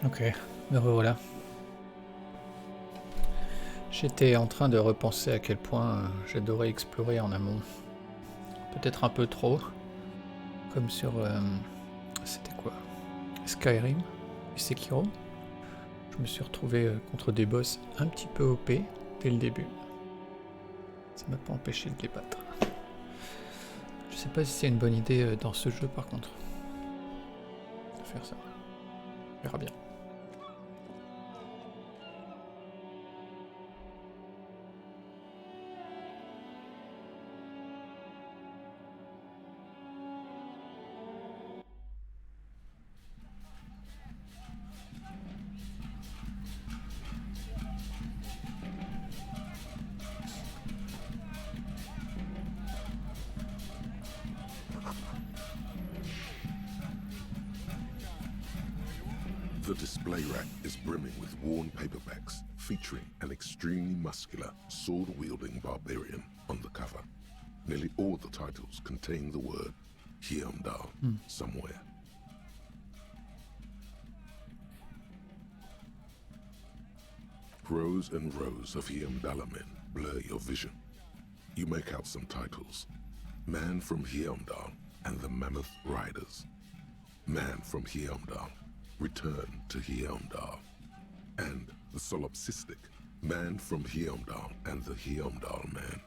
Ok, me revoilà. J'étais en train de repenser à quel point j'adorais explorer en amont. Peut-être un peu trop, comme sur... c'était quoi? Skyrim et Sekiro. Je me suis retrouvé contre des boss un petit peu OP dès le début. Ça m'a pas empêché de les battre. Je sais pas si c'est une bonne idée dans ce jeu par contre. De faire ça. On verra bien. The display rack is brimming with worn paperbacks featuring an extremely muscular, sword-wielding barbarian on the cover. Nearly all the titles contain the word Hyundai somewhere. Rows and rows of Hyundai men blur your vision. You make out some titles. Man from Hyundai and the Mammoth Riders. Man from Hyundai, Return to Hyundai. And the solipsistic Man from Hyundai and the Hyundai Man.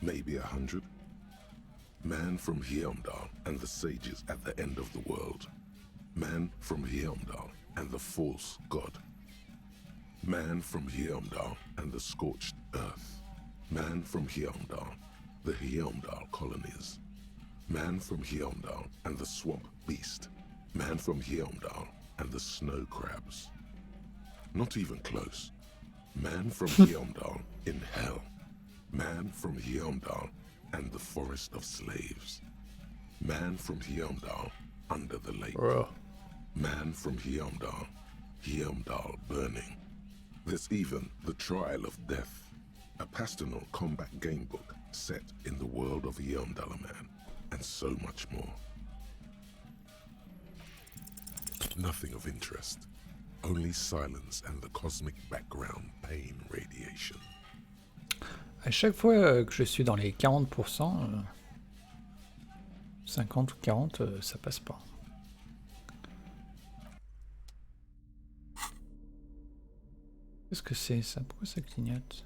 Maybe 100. Man from Hyundai and the sages at the end of the world. Man from Hyundai and the false god. Man from Hyundai and the scorched earth. Man from Hyundai, the Hyundai colonies. Man from Hyundai and the swamp beast. Man from Hyundai and the snow crabs. Not even close. Man from Hyundai in hell. Man from Hyundai and the forest of slaves. Man from Hyundai under the lake. Bro. Man from Hyundai, Hyundai burning. There's even The Trial of Death, a pastoral combat gamebook set in the world of Hyundai Man, and so much more. Nothing of interest, only silence and the cosmic background pain radiation. À chaque fois que je suis dans les 40%, 50 ou 40, ça passe pas. Qu'est-ce que c'est ça? Pourquoi ça clignote?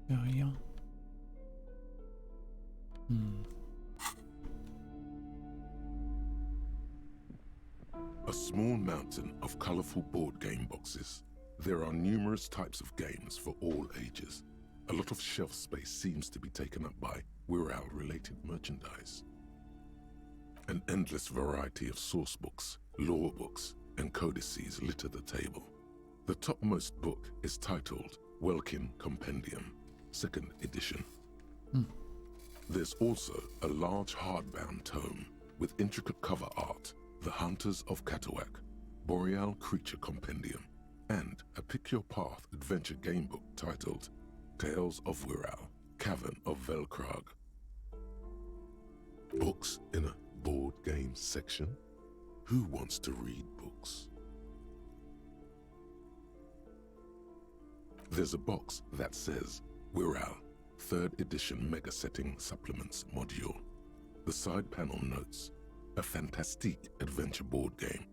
Rien. A small mountain of colorful board game boxes. There are numerous types of games for all ages. A lot of shelf space seems to be taken up by Wirral-related merchandise. An endless variety of source books, lore books, and codices litter the table. The topmost book is titled Welkin Compendium, 2nd edition. There's also a large hardbound tome with intricate cover art, The Hunters of Catawak, Boreal Creature Compendium, and a Pick Your Path adventure gamebook titled Tales of Wirral, Cavern of Velkrag. Books in a board game section? Who wants to read books? There's a box that says Wirral, 3rd edition Mega Setting Supplements module. The side panel notes, a fantastique adventure board game,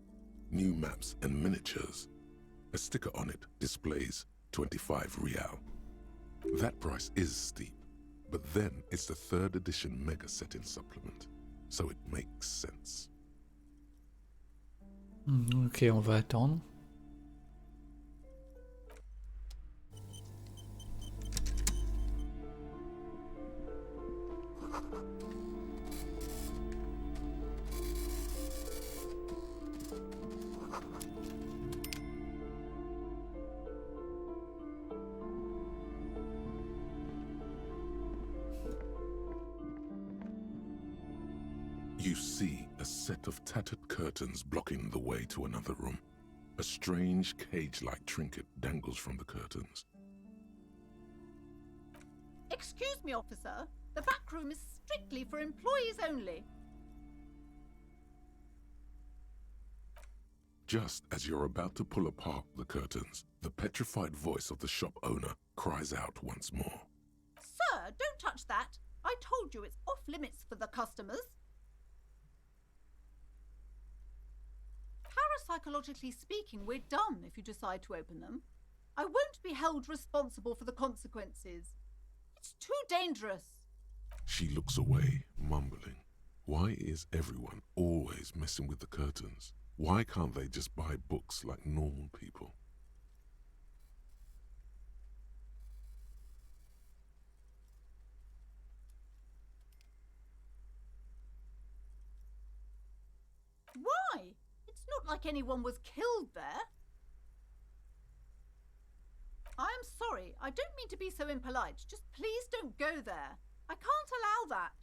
new maps and miniatures. A sticker on it displays 25 real. That price is steep, but then it's the 3rd edition Mega Setting Supplement, so it makes sense. Ok, on va attendre. You see a set of tattered curtains blocking the way to another room. A strange cage-like trinket dangles from the curtains. Excuse me, officer. The back room is strictly for employees only. Just as you're about to pull apart the curtains, the petrified voice of the shop owner cries out once more. Sir, don't touch that. I told you it's off limits for the customers. Parapsychologically speaking, we're done if you decide to open them. I won't be held responsible for the consequences. It's too dangerous. She looks away, mumbling. Why is everyone always messing with the curtains? Why can't they just buy books like normal people? Why? It's not like anyone was killed there. I'm sorry, I don't mean to be so impolite. Just please don't go there. I can't allow that.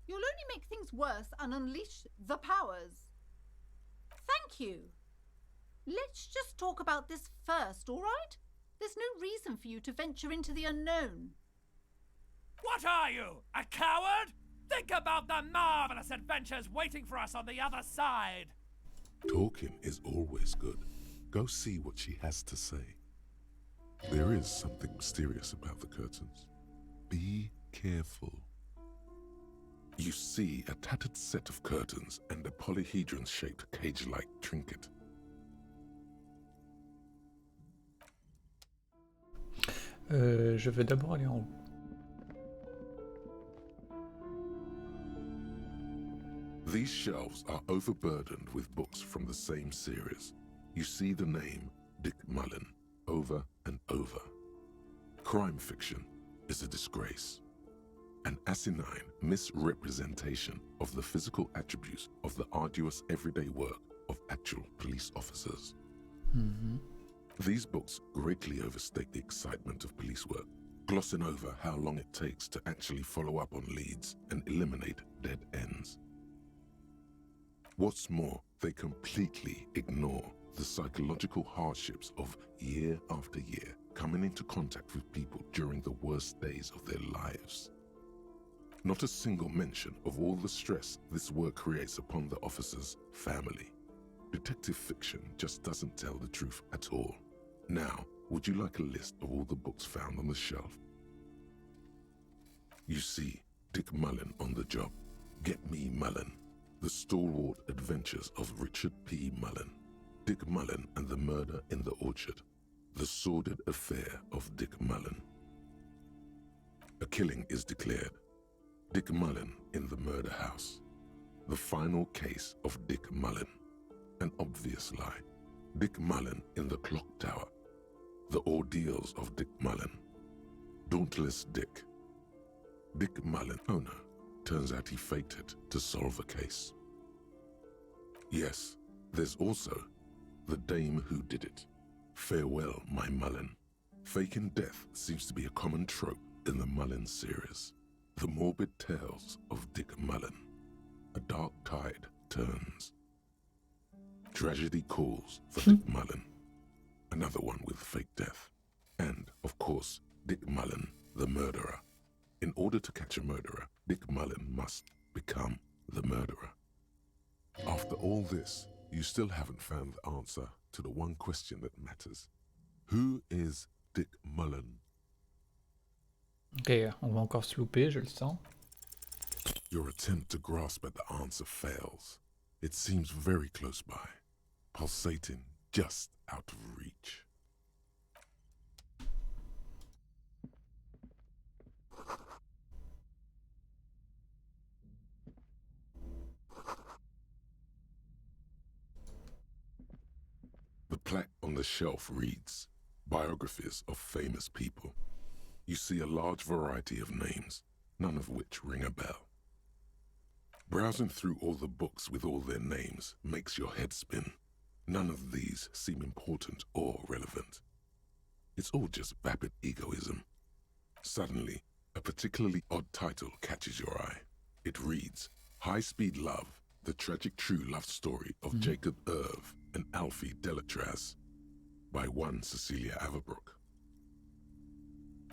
You'll only make things worse and unleash the powers. Thank you. Let's just talk about this first, all right? There's no reason for you to venture into the unknown. What are you, a coward? Think about the marvelous adventures waiting for us on the other side. Talking is always good. Go see what she has to say. There is something mysterious about the curtains. Be careful. You see a tattered set of curtains and a polyhedron-shaped cage-like trinket. Je vais d'abord aller en haut. These shelves are overburdened with books from the same series. You see the name Dick Mullen over and over. Crime fiction is a disgrace. An asinine misrepresentation of the physical attributes of the arduous everyday work of actual police officers. These books greatly overstate the excitement of police work, glossing over how long it takes to actually follow up on leads and eliminate dead ends. What's more, they completely ignore the psychological hardships of year after year coming into contact with people during the worst days of their lives. Not a single mention of all the stress this work creates upon the officer's family. Detective fiction just doesn't tell the truth at all. Now, would you like a list of all the books found on the shelf? You see Dick Mullen on the job. Get Me Mullen. The Stalwart Adventures of Richard P. Mullen. Dick Mullen and the Murder in the Orchard. The Sordid Affair of Dick Mullen. A killing is declared. Dick Mullen in the Murder House. The Final Case of Dick Mullen. An Obvious Lie. Dick Mullen in the Clock Tower. The Ordeals of Dick Mullen. Dauntless Dick. Dick Mullen, oh no, turns out he faked it to solve a case. Yes, there's also The Dame Who Did It. Farewell, My Mullen. Faking death seems to be a common trope in the Mullen series. The morbid tales of Dick Mullen. A dark tide turns. Tragedy calls for Dick Mullen. Another one with fake death. And, of course, Dick Mullen, the murderer. In order to catch a murderer, Dick Mullen must become the murderer. After all this, you still haven't found the answer to the one question that matters. Who is Dick Mullen? Ok, on va encore se louper, je le sens. Your attempt to grasp at the answer fails. It seems very close by, pulsating just out of reach. The plaque on the shelf reads, Biographies of Famous People. You see a large variety of names, none of which ring a bell. Browsing through all the books with all their names makes your head spin. None of these seem important or relevant. It's all just vapid egoism. Suddenly, a particularly odd title catches your eye. It reads, High Speed Love, the tragic true love story of Jacob Irv and Alfie Delatraz, by one Cecilia Averbrook.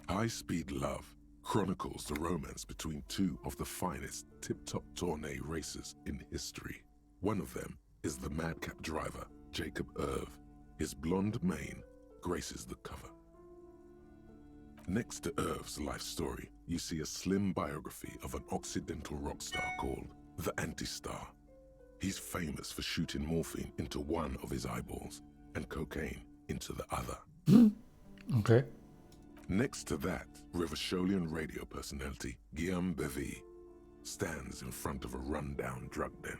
High Speed Love chronicles the romance between two of the finest tip-top tourney racers in history. One of them is the madcap driver, Jacob Irv. His blonde mane graces the cover. Next to Irv's life story, you see a slim biography of an Occidental rock star called the Anti-Star. He's famous for shooting morphine into one of his eyeballs and cocaine into the other. Okay. Next to that, Rivasholian radio personality Guillaume Bevy stands in front of a rundown drug den.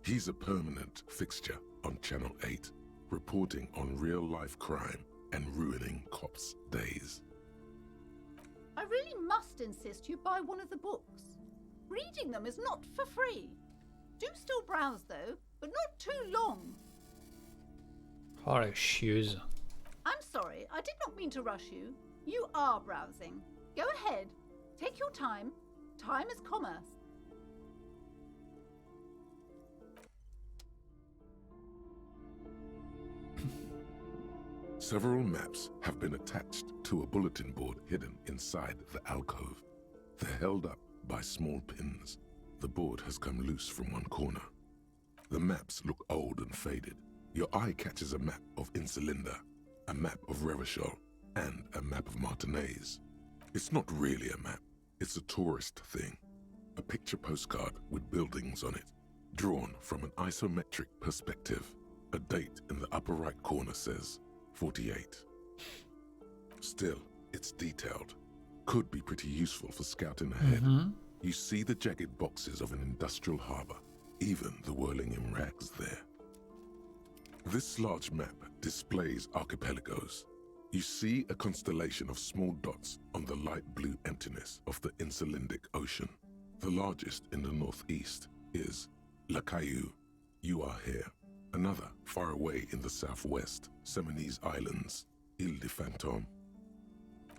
He's a permanent fixture on Channel 8, reporting on real-life crime and ruining cops' days. I really must insist you buy one of the books. Reading them is not for free. Do still browse though, but not too long. Oh, les chieuses. I'm sorry, I did not mean to rush you. You are browsing. Go ahead. Take your time. Time is commerce. Several maps have been attached to a bulletin board hidden inside the alcove. They're held up by small pins. The board has come loose from one corner. The maps look old and faded. Your eye catches a map of Insulinda, a map of Revachol, and a map of Martinez. It's not really a map. It's a tourist thing. A picture postcard with buildings on it, drawn from an isometric perspective. A date in the upper right corner says 48. Still, it's detailed. Could be pretty useful for scouting ahead. You see the jagged boxes of an industrial harbor, even the whirling in rags there. This large map displays archipelagos. You see a constellation of small dots on the light blue emptiness of the Insulindic Ocean. The largest in the northeast is La Caillou. You are here. Another far away in the southwest, Seminese Islands, Ile de Fantôme.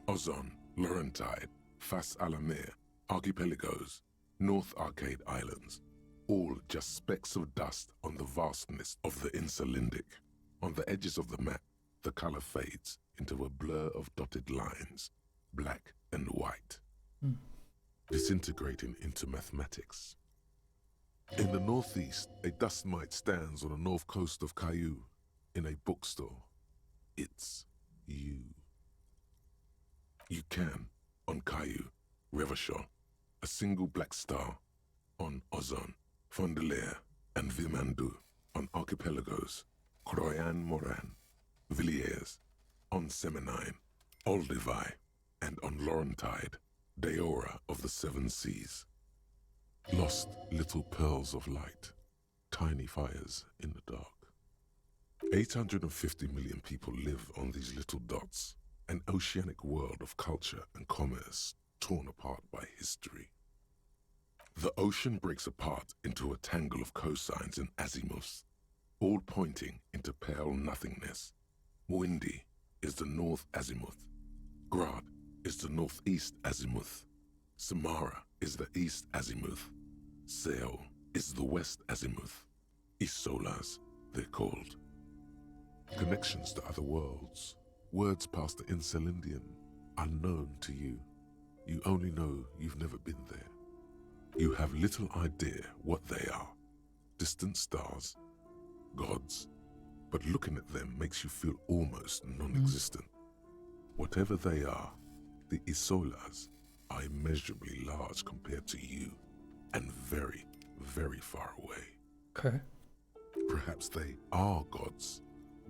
Ozon, Laurentide, Face à la Mer, Archipelagos, North Arcade Islands, all just specks of dust on the vastness of the Insulindic. On the edges of the map, the color fades into a blur of dotted lines, black and white, disintegrating into mathematics. In the northeast, a dust mite stands on the north coast of Caillou in a bookstore. It's you. You can, on Caillou, Revachol, a single black star, on Ozon, Fondelier, and Vilmandu, on archipelagos, Croyan Moran, Villiers, on Seminine, Olduvai, and on Laurentide, Deora of the Seven Seas. Lost little pearls of light, tiny fires in the dark. 850 million people live on these little dots, an oceanic world of culture and commerce torn apart by history. The ocean breaks apart into a tangle of cosines and azimuths, all pointing into pale nothingness. Windy is the north azimuth. Grad is the northeast azimuth. Samara is the east azimuth. Seo is the west azimuth. Isolas, they're called. Connections to other worlds, words past the Insulindian, unknown to you. You only know you've never been there. You have little idea what they are. Distant stars, gods, but looking at them makes you feel almost non-existent. Whatever they are, the Isolas are immeasurably large compared to you, and very, very far away. Okay. Perhaps they are gods,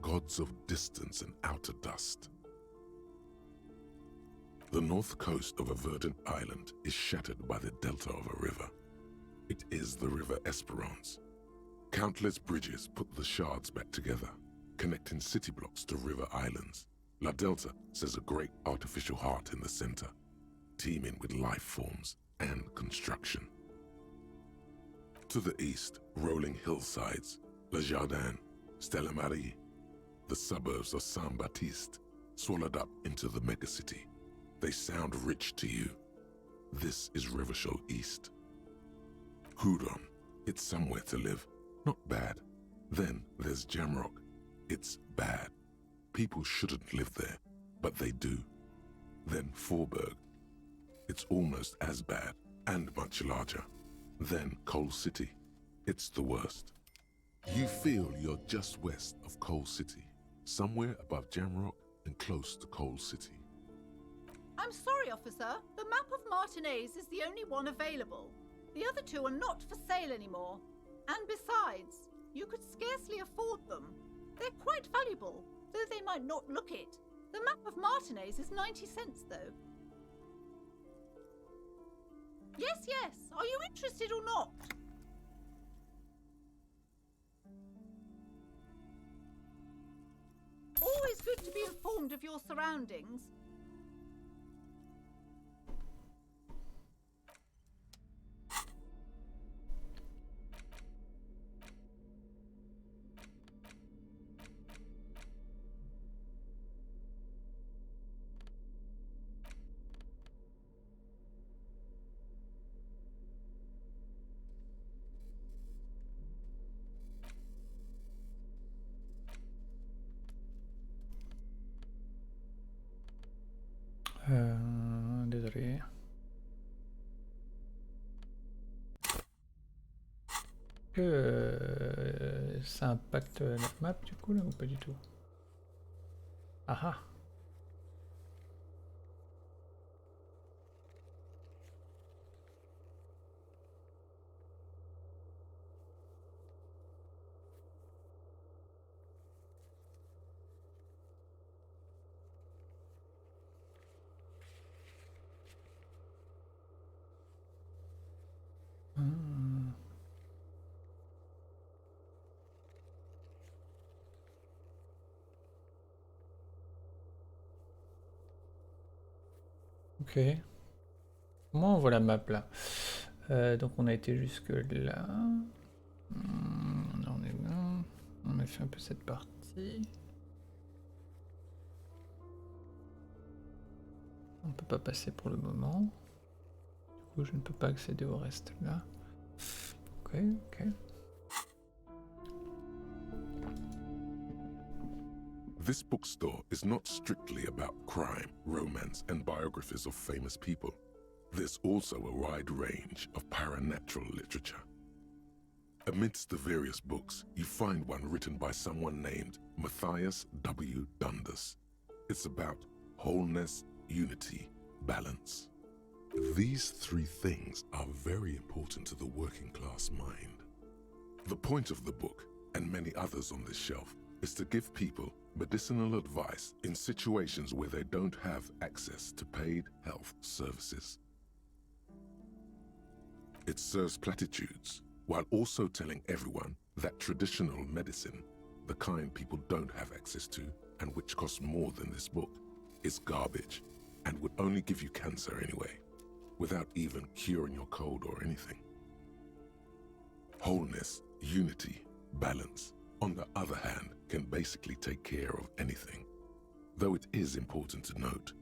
gods of distance and outer dust. The north coast of a verdant island is shattered by the delta of a river. It is the River Esperance. Countless bridges put the shards back together, connecting city blocks to river islands. La Delta says a great artificial heart in the center, teeming with life forms and construction. To the east, rolling hillsides, Le Jardin, Stella Marie, the suburbs of Saint-Baptiste, swallowed up into the megacity. They sound rich to you. This is Revachol East. Hudon, it's somewhere to live. Not bad. Then there's Jamrock. It's bad. People shouldn't live there, but they do. Then Forberg. It's almost as bad and much larger. Then Coal City. It's the worst. You feel you're just west of Coal City, somewhere above Jamrock and close to Coal City. I'm sorry, officer. The map of Martinez is the only one available. The other two are not for sale anymore. And besides, you could scarcely afford them. They're quite valuable, though they might not look it. The map of Martinez is 90 cents, though. Yes, yes. Are you interested or not? Always good to be informed of your surroundings. Désolé. Que ça impacte la map du coup là ou pas du tout? Ah ah. Ok. Comment on voit la map là? Donc on a été jusque là. On est là. On a fait un peu cette partie. On peut pas passer pour le moment. Du coup je ne peux pas accéder au reste là. Ok, ok. This bookstore is not strictly about crime, romance, and biographies of famous people. There's also a wide range of paranatural literature. Amidst the various books, you find one written by someone named Matthias W. Dundas. It's about wholeness, unity, balance. These three things are very important to the working class mind. The point of the book, and many others on this shelf, is to give people medicinal advice in situations where they don't have access to paid health services. It serves platitudes, while also telling everyone that traditional medicine, the kind people don't have access to and which costs more than this book, is garbage and would only give you cancer anyway, without even curing your cold or anything. Wholeness, unity, balance, on the other hand, can basically take care of anything, though it is important to note.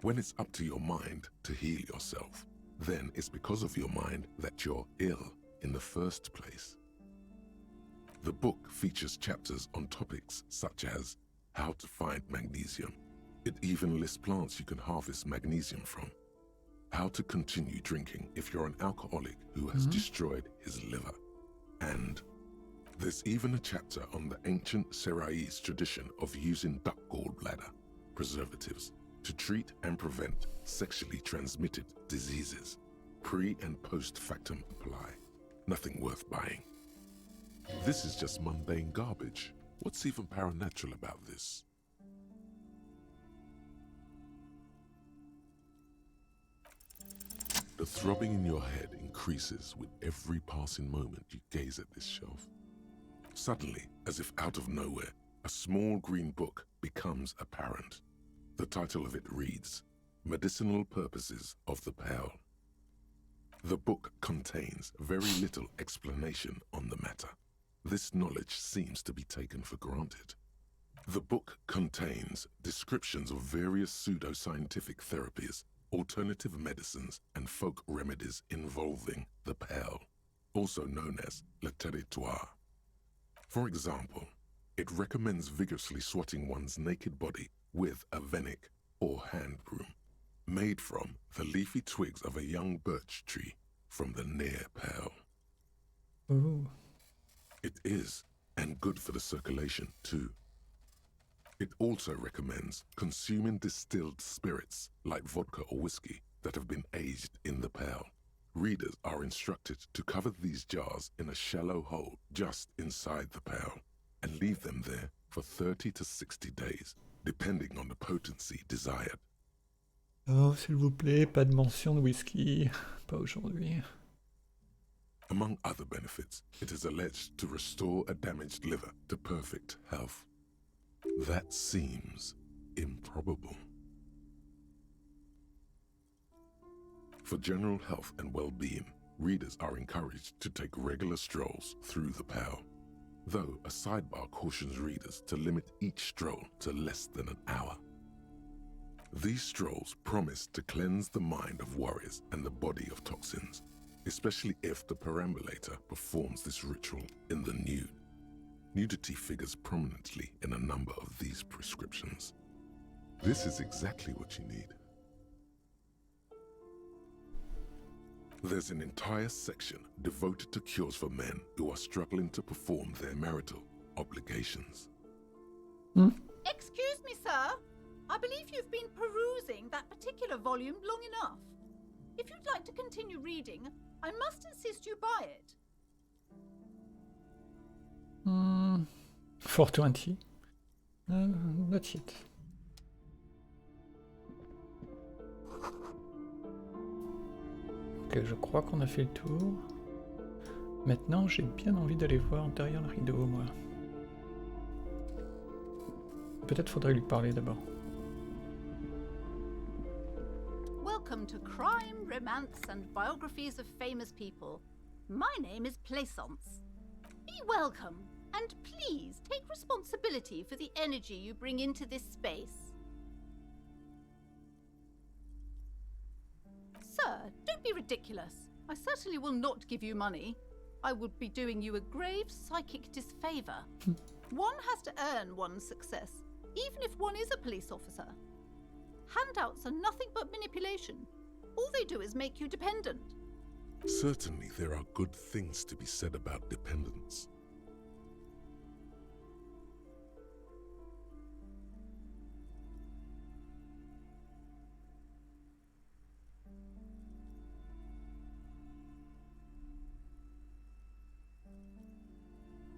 When it's up to your mind to heal yourself, then it's because of your mind that you're ill in the first place. The book features chapters on topics such as how to find magnesium. It even lists plants you can harvest magnesium from. How to continue drinking if you're an alcoholic who has destroyed his liver. And there's even a chapter on the ancient Seraïs tradition of using duck gallbladder preservatives to treat and prevent sexually transmitted diseases. Pre and post factum apply. Nothing worth buying. This is just mundane garbage. What's even paranatural about this? The throbbing in your head increases with every passing moment you gaze at this shelf. Suddenly, as if out of nowhere, a small green book becomes apparent. The title of it reads, Medicinal Purposes of the Pearl. The book contains very little explanation on the matter. This knowledge seems to be taken for granted. The book contains descriptions of various pseudoscientific therapies, alternative medicines, and folk remedies involving the pearl, also known as le territoire. For example, it recommends vigorously swatting one's naked body with a venik or hand broom, made from the leafy twigs of a young birch tree from the near pale. Ouh. It is, and good for the circulation too. It also recommends consuming distilled spirits like vodka or whiskey that have been aged in the pail. Readers are instructed to cover these jars in a shallow hole just inside the pail and leave them there for 30 to 60 days, depending on the potency desired. Oh, s'il vous plaît, pas de mention de whisky. Pas aujourd'hui. Among other benefits, it is alleged to restore a damaged liver to perfect health. That seems improbable. For general health and well-being, readers are encouraged to take regular strolls through the pale, though a sidebar cautions readers to limit each stroll to less than an hour. These strolls promise to cleanse the mind of worries and the body of toxins, especially if the perambulator performs this ritual in the nude. Nudity figures prominently in a number of these prescriptions. This is exactly what you need. There's an entire section devoted to cures for men who are struggling to perform their marital obligations. Excuse me, sir. I believe you've been perusing that particular volume long enough. If you'd like to continue reading, I must insist you buy it. 420. That's it. Ok, je crois qu'on a fait le tour. Maintenant, j'ai bien envie d'aller voir derrière le rideau, moi. Peut-être faudrait lui parler d'abord. Welcome to Crime, Romance, and Biographies of Famous People. My name is Plaisance. Be welcome, and please take responsibility for the energy you bring into this space. Sir, don't be ridiculous. I certainly will not give you money. I would be doing you a grave psychic disfavour. One has to earn one's success, even if one is a police officer. Handouts are nothing but manipulation. All they do is make you dependent. Certainly there are good things to be said about dependence.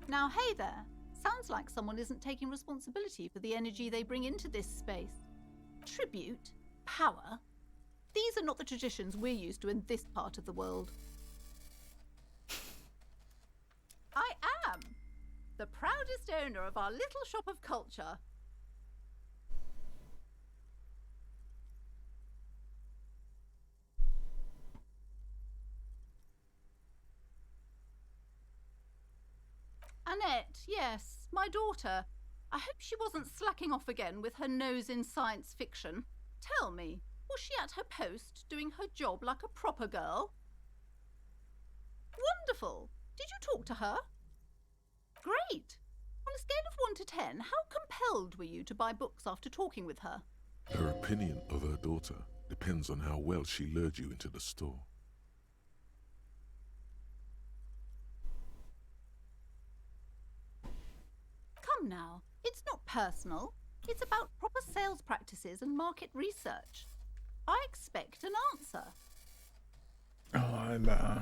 Now, hey there. Sounds like someone isn't taking responsibility for the energy they bring into this space. Tribute? Power? These are not the traditions we're used to in this part of the world. I am the proudest owner of our little shop of culture. Annette, yes, my daughter. I hope she wasn't slacking off again with her nose in science fiction. Tell me, was she at her post doing her job like a proper girl? Wonderful. Did you talk to her? Great. On a scale of 1 to 10, how compelled were you to buy books after talking with her? Her opinion of her daughter depends on how well she lured you into the store. Come now, it's not personal. It's about proper sales practices and market research. I expect an answer. Oh, bah,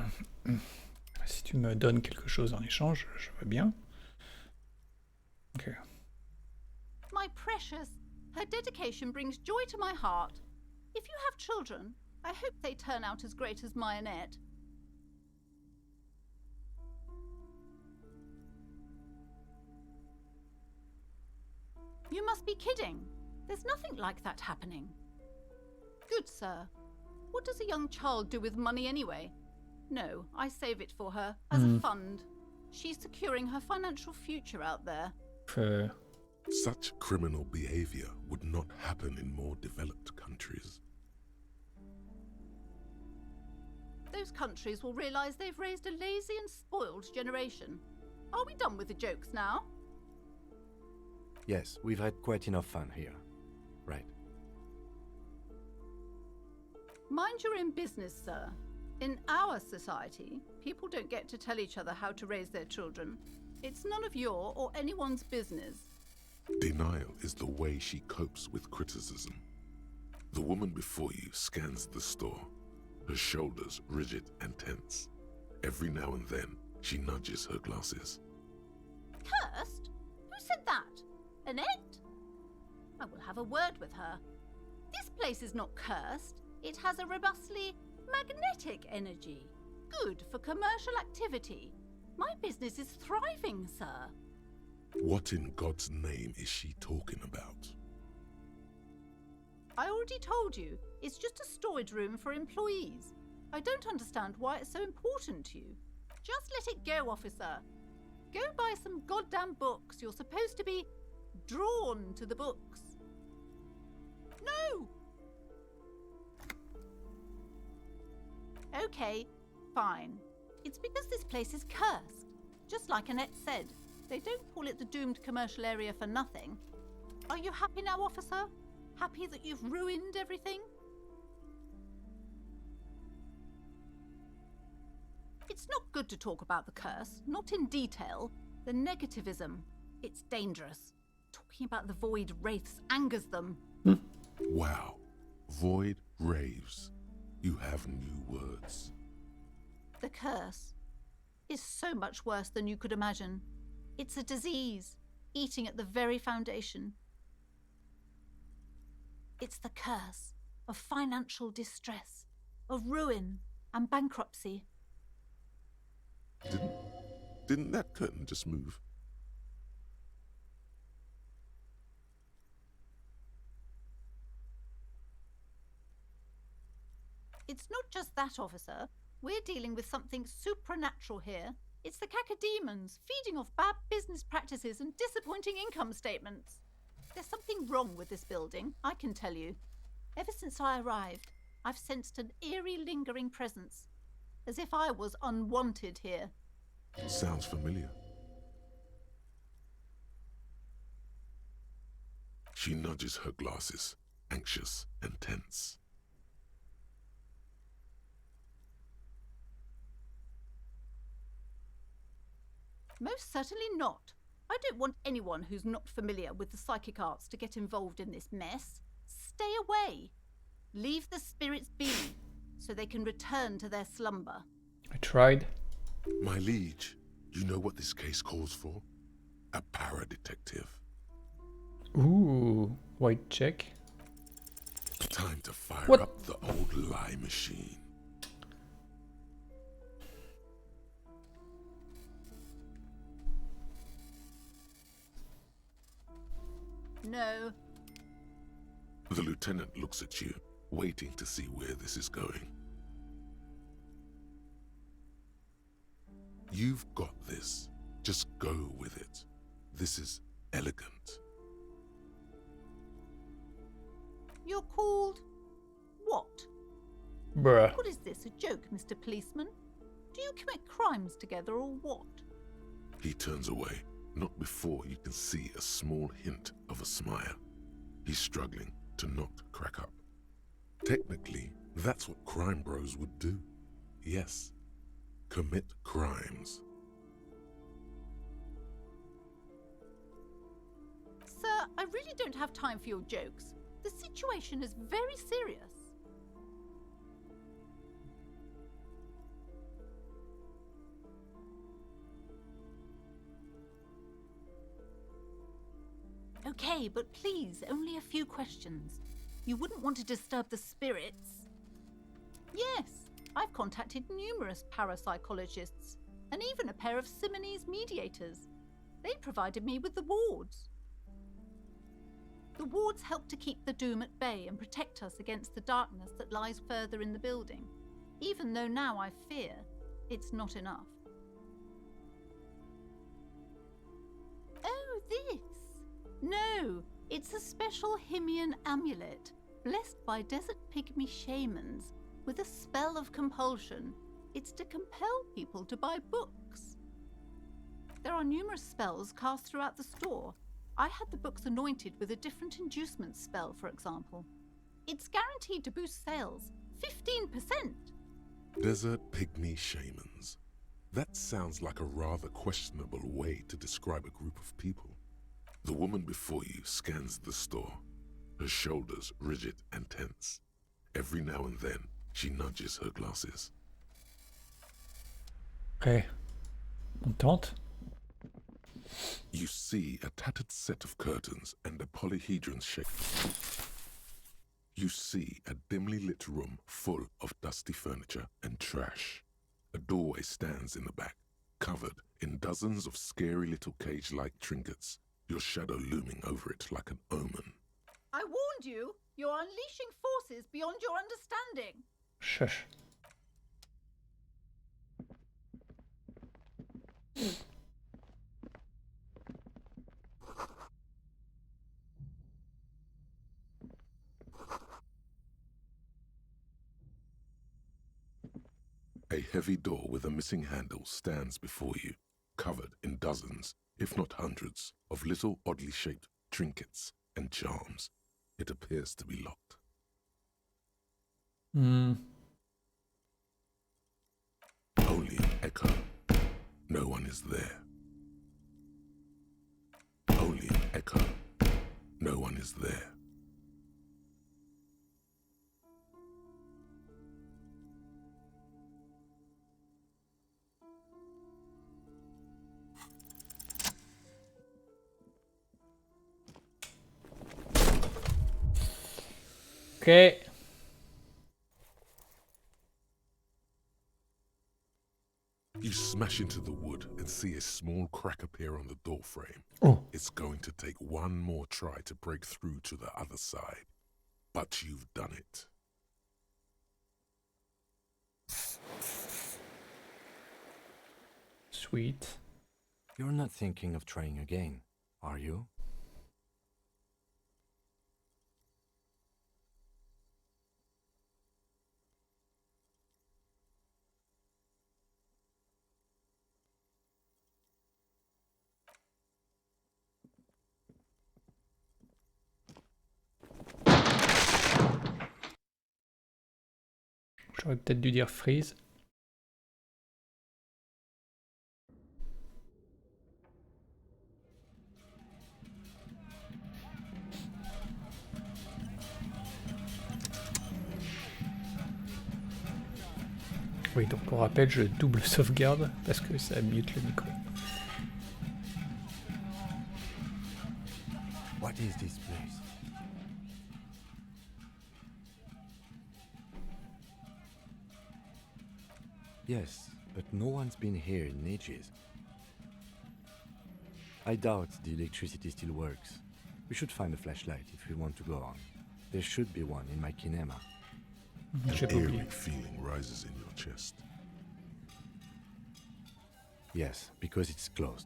si tu me donnes quelque chose en échange, je veux bien. Ok. My precious, her dedication brings joy to my heart. If you have children, I hope they turn out as great as my Annette. You must be kidding. There's nothing like that happening. Good sir. What does a young child do with money anyway? No, I save it for her as a fund. She's securing her financial future out there. Such criminal behavior would not happen in more developed countries. Those countries will realize they've raised a lazy and spoiled generation. Are we done with the jokes now? Yes, we've had quite enough fun here. Right. Mind your own business, sir. In our society, people don't get to tell each other how to raise their children. It's none of your or anyone's business. Denial is the way she copes with criticism. The woman before you scans the store, her shoulders rigid and tense. Every now and then, she nudges her glasses. Cursed? Who said that? Annette? I will have a word with her. This place is not cursed. It has a robustly magnetic energy. Good for commercial activity. My business is thriving, sir. What in God's name is she talking about? I already told you, it's just a storage room for employees. I don't understand why it's so important to you. Just let it go, officer. Go buy some goddamn books. You're supposed to be drawn to the books. No! Okay, fine. It's because this place is cursed. Just like Annette said, they don't call it the doomed commercial area for nothing. Are you happy now, officer? Happy that you've ruined everything? It's not good to talk about the curse, not in detail. The negativism, it's dangerous. Talking about the void wraiths angers them. Wow. Void raves. You have new words. The curse is so much worse than you could imagine. It's a disease, eating at the very foundation. It's the curse of financial distress, of ruin and bankruptcy. Didn't that curtain just move? It's not just that, officer. We're dealing with something supernatural here. It's the cacodemons feeding off bad business practices and disappointing income statements. There's something wrong with this building, I can tell you. Ever since I arrived, I've sensed an eerie lingering presence, as if I was unwanted here. Sounds familiar. She nudges her glasses, anxious and tense. Most certainly not. I don't want anyone who's not familiar with the psychic arts to get involved in this mess. Stay away. Leave the spirits be, so they can return to their slumber. I tried. My liege, you know what this case calls for? A para-detective. Ooh, white check. Time to fire What? up the old lie machine. No. The lieutenant looks at you, waiting to see where this is going. You've got this. Just go with it. This is elegant. You're called... what? Bruh. What is this, a joke, Mr. Policeman? Do you commit crimes together or what? He turns away, not before you can see a small hint of a smile. He's struggling to not crack up. Technically, that's what crime bros would do. Yes, commit crimes. Sir, I really don't have time for your jokes. The situation is very serious. Okay, but please, only a few questions. You wouldn't want to disturb the spirits. Yes, I've contacted numerous parapsychologists and even a pair of Simonese mediators. They provided me with the wards. The wards help to keep the doom at bay and protect us against the darkness that lies further in the building, even though now I fear it's not enough. Oh, this? No, it's a special Himian amulet, blessed by desert pygmy shamans with a spell of compulsion. It's to compel people to buy books. There are numerous spells cast throughout the store. I had the books anointed with a different inducement spell, for example. It's guaranteed to boost sales 15%. Desert pygmy shamans. That sounds like a rather questionable way to describe a group of people. The woman before you scans the store, her shoulders rigid and tense. Every now and then, she nudges her glasses. Ok. On tente. You see a tattered set of curtains and a polyhedron shape. You see a dimly lit room full of dusty furniture and trash. A doorway stands in the back, covered in dozens of scary little cage-like trinkets, your shadow looming over it like an omen. I warned you. You're unleashing forces beyond your understanding. Shush. A heavy door with a missing handle stands before you, covered in dozens, if not hundreds, of little oddly shaped trinkets and charms. It appears to be locked. Only an echo. No one is there. Only an echo. No one is there. Ok. You smash into the wood and see a small crack appear on the door frame. Oh. It's going to take one more try to break through to the other side. But you've done it. Sweet. You're not thinking of trying again, are you? J'aurais peut-être dû dire freeze. Oui, donc pour rappel, je double sauvegarde parce que ça mute le micro. What is this place? Yes, but no one's been here in ages. I doubt the electricity still works. We should find a flashlight if we want to go on. There should be one in my kinema. J'ai An pas oublié. eerie feeling rises in your chest. Yes, because it's closed.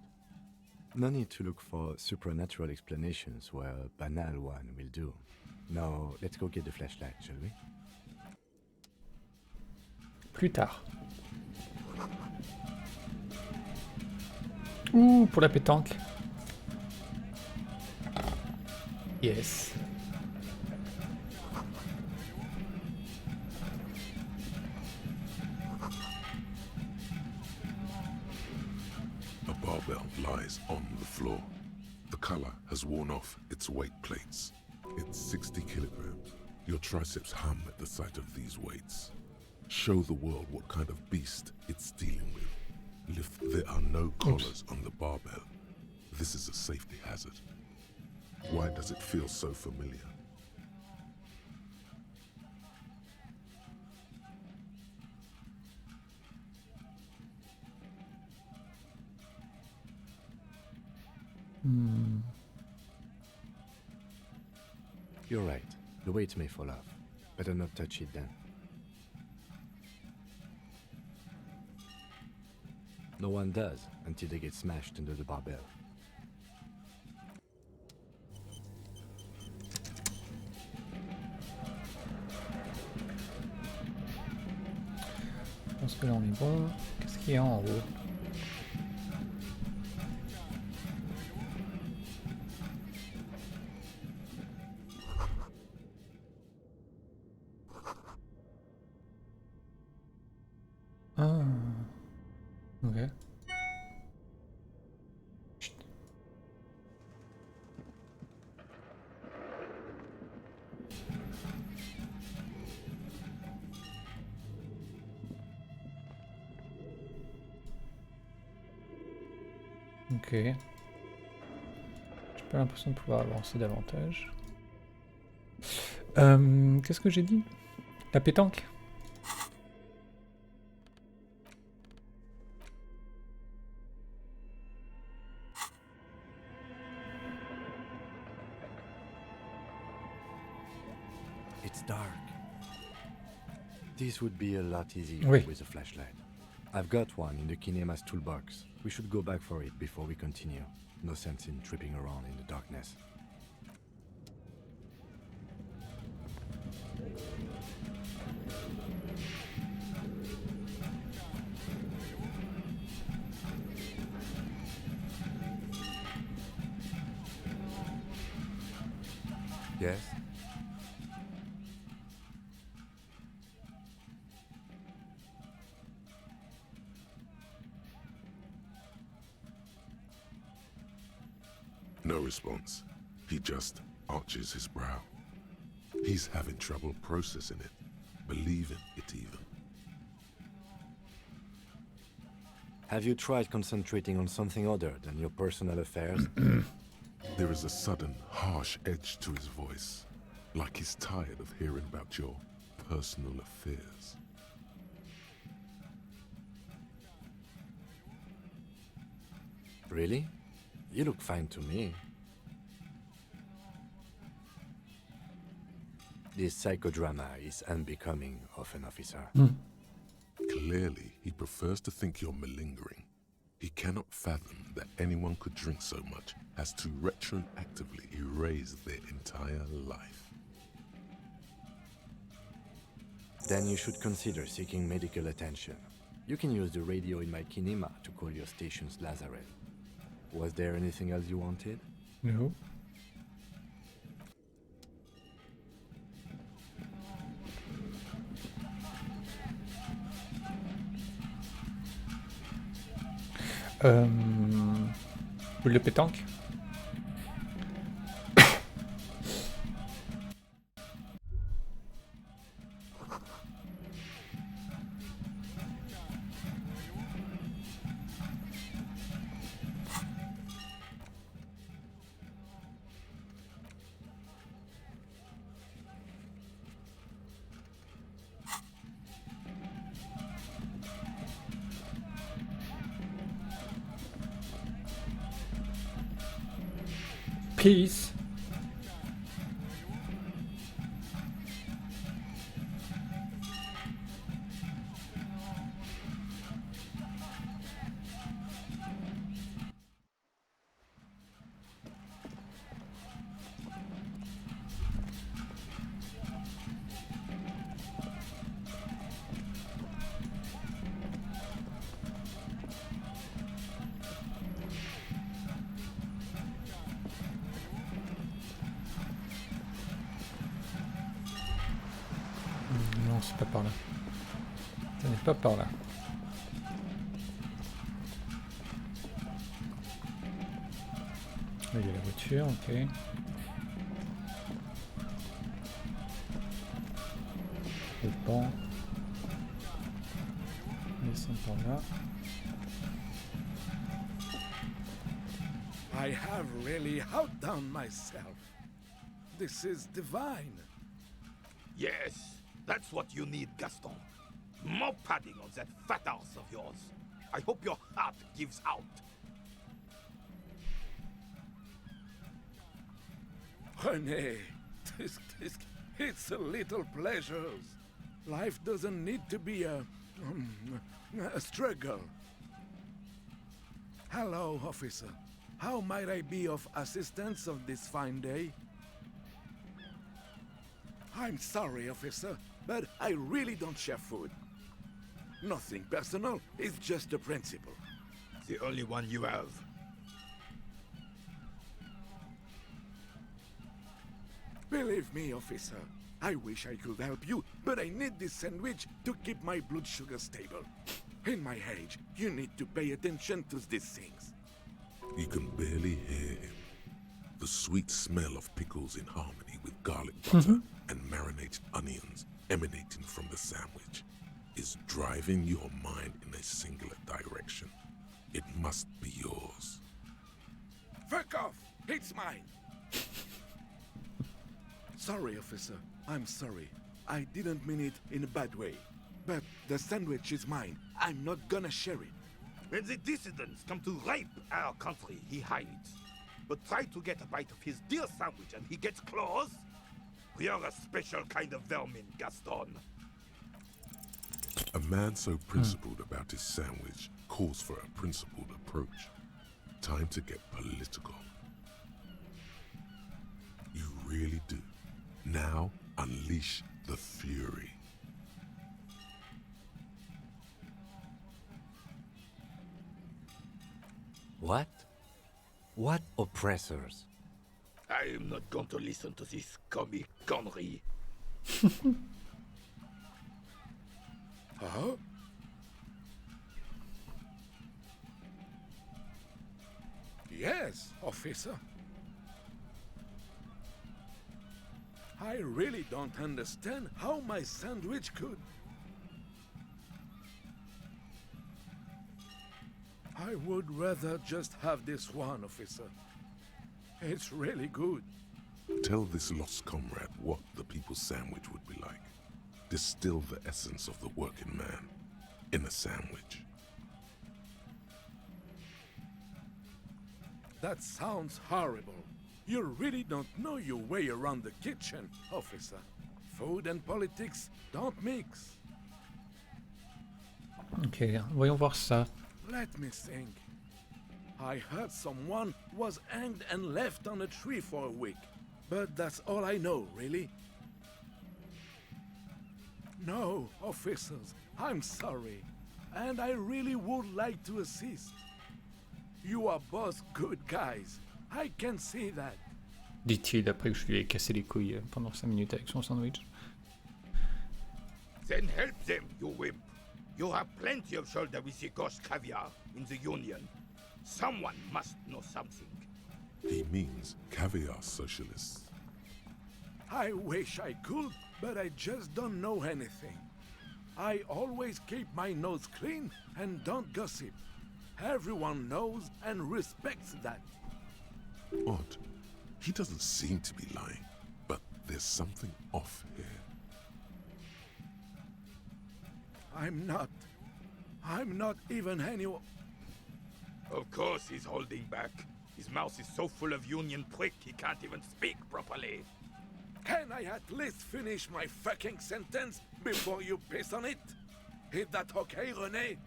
No need to look for supernatural explanations where a banal one will do. Now, let's go get the flashlight, shall we? Plus tard. Ouh, pour la pétanque. Yes. A barbell lies on the floor. The color has worn off its weight plates. It's 60 kilograms. Your triceps hum at the sight of these weights. Show the world what kind of beast it's dealing with. There are no collars on the barbell. This is a safety hazard. Why does it feel so familiar? You're right. The weight may fall off. Better not touch it then. No one does until they get smashed under the barbell. Je pense que là on est bon. Qu'est-ce qu'il y a en haut? Ok. Chut. Ok. J'ai pas l'impression de pouvoir avancer davantage. Qu'est-ce que j'ai dit? La pétanque? It's dark. This would be a lot easier Oui. with a flashlight. I've got one in the kinema's toolbox. We should go back for it before we continue. No sense in tripping around in the darkness. Yes? No response. He just arches his brow. He's having trouble processing it, believing it even. Have you tried concentrating on something other than your personal affairs? There is a sudden, harsh edge to his voice, like he's tired of hearing about your personal affairs. Really? You look fine to me. This psychodrama is unbecoming of an officer. Clearly, he prefers to think you're malingering. He cannot fathom that anyone could drink so much as to retroactively erase their entire life. Then you should consider seeking medical attention. You can use the radio in my kinema to call your station's Lazaret. Was there anything else you wanted? No. Boule de pétanque. Peace. Non, c'est pas par là. Ça n'est pas par là. Là, il y a la voiture, ok. Le banc. On descend par là. I have really outdone myself. This is divine. Yes, that's what you need, Gaston. More padding on that fat arse of yours. I hope your heart gives out. Honey, it's a little pleasures. Life doesn't need to be a struggle. Hello, officer. How might I be of assistance on this fine day? I'm sorry, officer, but I really don't share food. Nothing personal, it's just a principle. The only one you have. Believe me, officer, I wish I could help you, but I need this sandwich to keep my blood sugar stable. In my age, you need to pay attention to these things. You can barely hear him. The sweet smell of pickles in harmony with garlic butter and marinated onions emanating from the sandwich is driving your mind in a singular direction. It must be yours. Fuck off! It's mine! Sorry, officer. I'm sorry. I didn't mean it in a bad way. But the sandwich is mine. I'm not gonna share it. When the dissidents come to rape our country, he hides. But try to get a bite of his dear sandwich and he gets claws? We are a special kind of vermin, Gaston. A man so principled about his sandwich calls for a principled approach. Time to get political. You really do. Now unleash the fury. What? What oppressors? I am not going to listen to this comic connery. Huh? Yes, officer. I really don't understand how my sandwich could. I would rather just have this one, officer. It's really good. Tell this lost comrade what the people's sandwich would be like. Distill the essence of the working man in a sandwich. That sounds horrible. You really don't know your way around the kitchen, officer. Food and politics don't mix. Ok, voyons voir ça. Let me think. I heard someone was hanged and left on a tree for a week. But that's all I know, really. No, officers, I'm sorry. And I really would like to assist. You are both good guys. I can see that. Dit-il après que je lui ai cassé les couilles pendant 5 minutes avec son sandwich. Then help them, you wimp. You have plenty of shoulder with the ghost caviar in the Union. Someone must know something. He means caviar socialists. I wish I could, but I just don't know anything. I always keep my nose clean and don't gossip. Everyone knows and respects that. Odd. He doesn't seem to be lying, but there's something off here. I'm not even anyone. Of course he's holding back. His mouth is so full of Union prick he can't even speak properly. Can I at least finish my fucking sentence before you piss on it? Is that okay, René?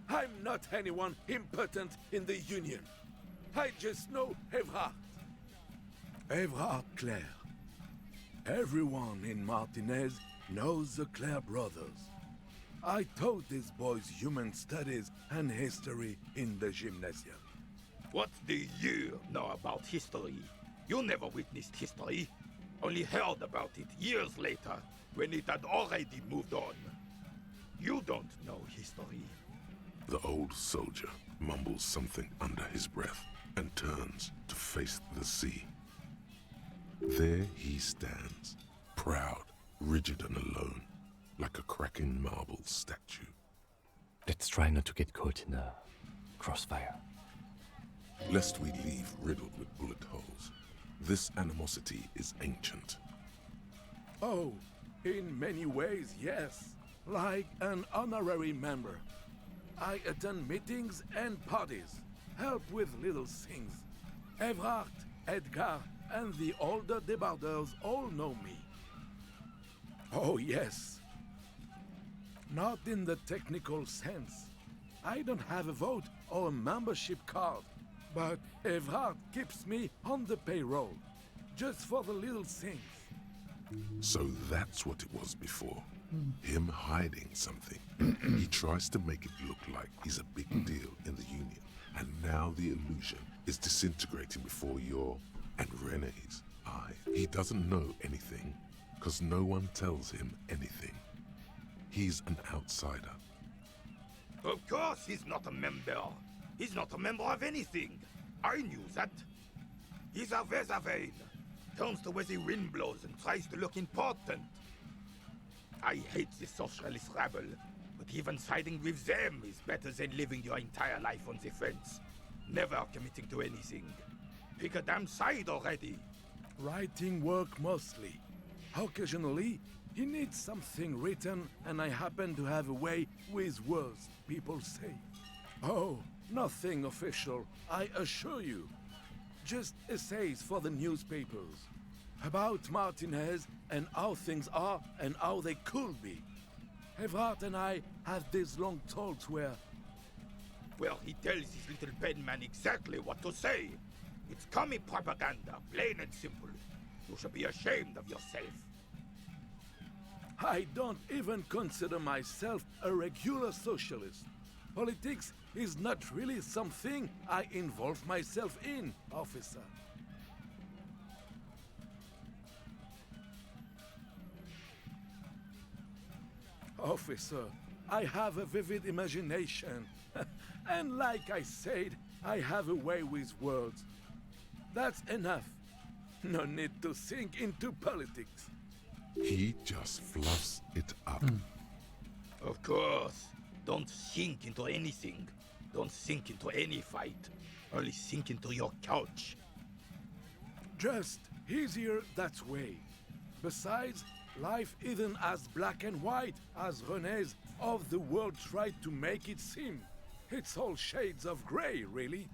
I'm not anyone important in the Union. I just know Evrard. Evrard Claire. Everyone in Martinez knows the Claire brothers. I taught these boys human studies and history in the gymnasium. What do you know about history? You never witnessed history. Only heard about it years later, when it had already moved on. You don't know history. The old soldier mumbles something under his breath and turns to face the sea. There he stands, proud, rigid and alone, like a cracking marble statue. Let's try not to get caught in a crossfire. Lest we leave riddled with bullet holes. This animosity is ancient. Oh, in many ways, yes. Like an honorary member. I attend meetings and parties, help with little things. Evrard, Edgar, and the older debarders all know me. Oh, yes. Not in the technical sense. I don't have a vote or a membership card, but Evrard keeps me on the payroll, just for the little things. So that's what it was before. Him hiding something. He tries to make it look like he's a big deal in the Union. And now the illusion is disintegrating before your and René's eyes. He doesn't know anything, because no one tells him anything. He's an outsider. Of course he's not a member. He's not a member of anything. I knew that. He's a Vezavane. Turns the way the wind blows and tries to look important. I hate the socialist rabble, but even siding with them is better than living your entire life on the fence. Never committing to anything. Pick a damn side already. Writing work mostly. Occasionally, he needs something written, and I happen to have a way with words, people say. Oh, nothing official, I assure you. Just essays for the newspapers. About Martinez and how things are and how they could be. Evrard and I had these long talks where... Well, he tells his little penman exactly what to say. It's commie propaganda, plain and simple. You should be ashamed of yourself. I don't even consider myself a regular socialist. Politics is not really something I involve myself in, officer. Officer, I have a vivid imagination. And like I said, I have a way with words. That's enough. No need to sink into politics. He just fluffs it up. Of course. Don't sink into anything. Don't sink into any fight. Only sink into your couch. Just easier that way. Besides, life isn't as black and white as René's of the world tried to make it seem. It's all shades of grey, really.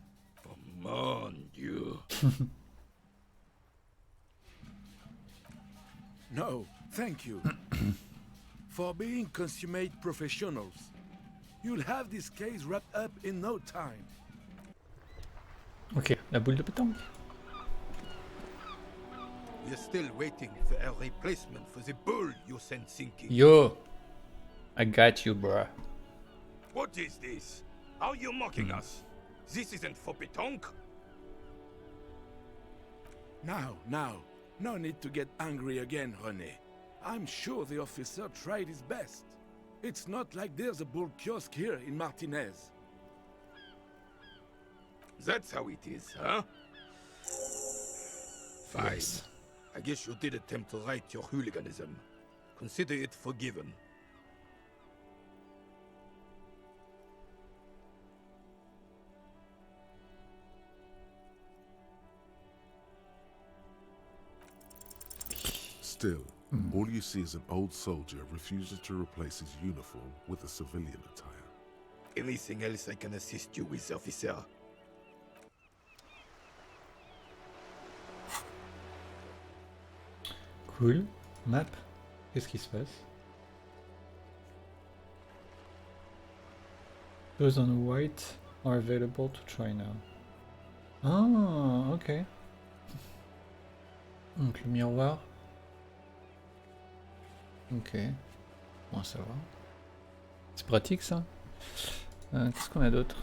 Oh, mon Dieu. No, thank you. For being consummate professionals. You'll have this case wrapped up in no time. Ok, la boule de pétanque. We're still waiting for a replacement for the bull you sent sinking. Yo, I got you, bruh. What is this? Are you mocking us? This isn't for pétanque. Now, no need to get angry again, René. I'm sure the officer tried his best. It's not like there's a bull kiosk here in Martinez. That's how it is, huh? Fine. Yes. I guess you did attempt to right your hooliganism. Consider it forgiven. Still, all you see is an old soldier refusing to replace his uniform with a civilian attire. Anything else I can assist you with, officer? Cool. Map. Qu'est-ce qui se passe? Those on white are available to try now. Ah, ok. Donc le miroir. Ok. Bon, ça va. C'est pratique ça. Qu'est-ce qu'on a d'autre?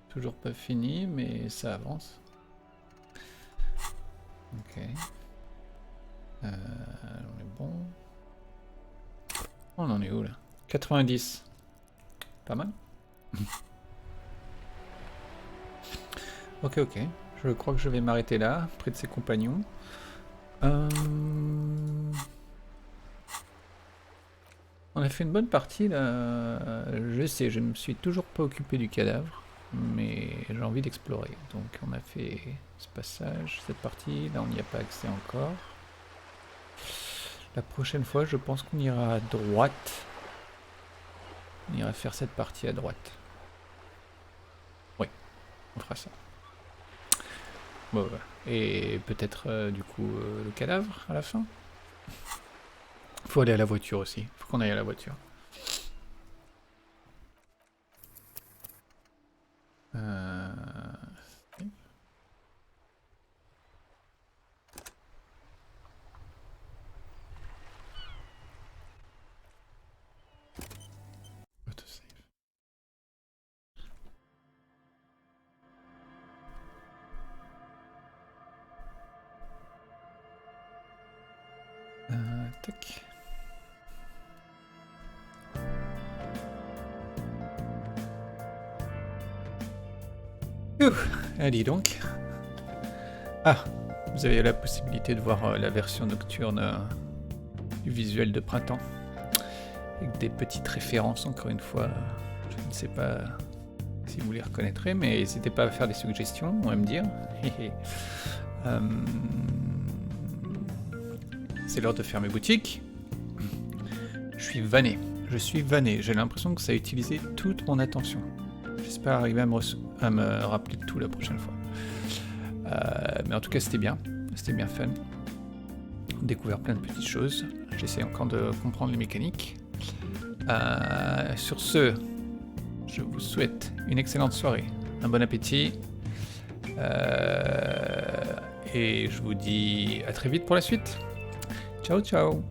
Toujours pas fini, mais ça avance. Ok. On est bon. On en est où là? 90. Pas mal. Ok, ok. Je crois que je vais m'arrêter là, près de ses compagnons. On a fait une bonne partie là. Je sais, je ne me suis toujours pas occupé du cadavre, mais j'ai envie d'explorer. Donc on a fait ce passage, cette partie, là on n'y a pas accès encore. La prochaine fois, je pense qu'on ira à droite. On ira faire cette partie à droite. Oui, on fera ça. Bon, voilà. Et peut-être du coup le cadavre à la fin. Faut aller à la voiture aussi. Faut qu'on aille à la voiture. Autosave. Tac. Allez donc. Ah, vous avez la possibilité de voir la version nocturne du visuel de printemps. Avec des petites références, encore une fois. Je ne sais pas si vous les reconnaîtrez, mais n'hésitez pas à faire des suggestions, à me dire. C'est l'heure de fermer boutique. Je suis vanné. J'ai l'impression que ça a utilisé toute mon attention. J'espère arriver à me rappeler de tout la prochaine fois. Mais en tout cas, c'était bien. C'était bien fun. Découvert plein de petites choses. J'essaie encore de comprendre les mécaniques. Sur ce, je vous souhaite une excellente soirée, un bon appétit. Et je vous dis à très vite pour la suite. Ciao, ciao.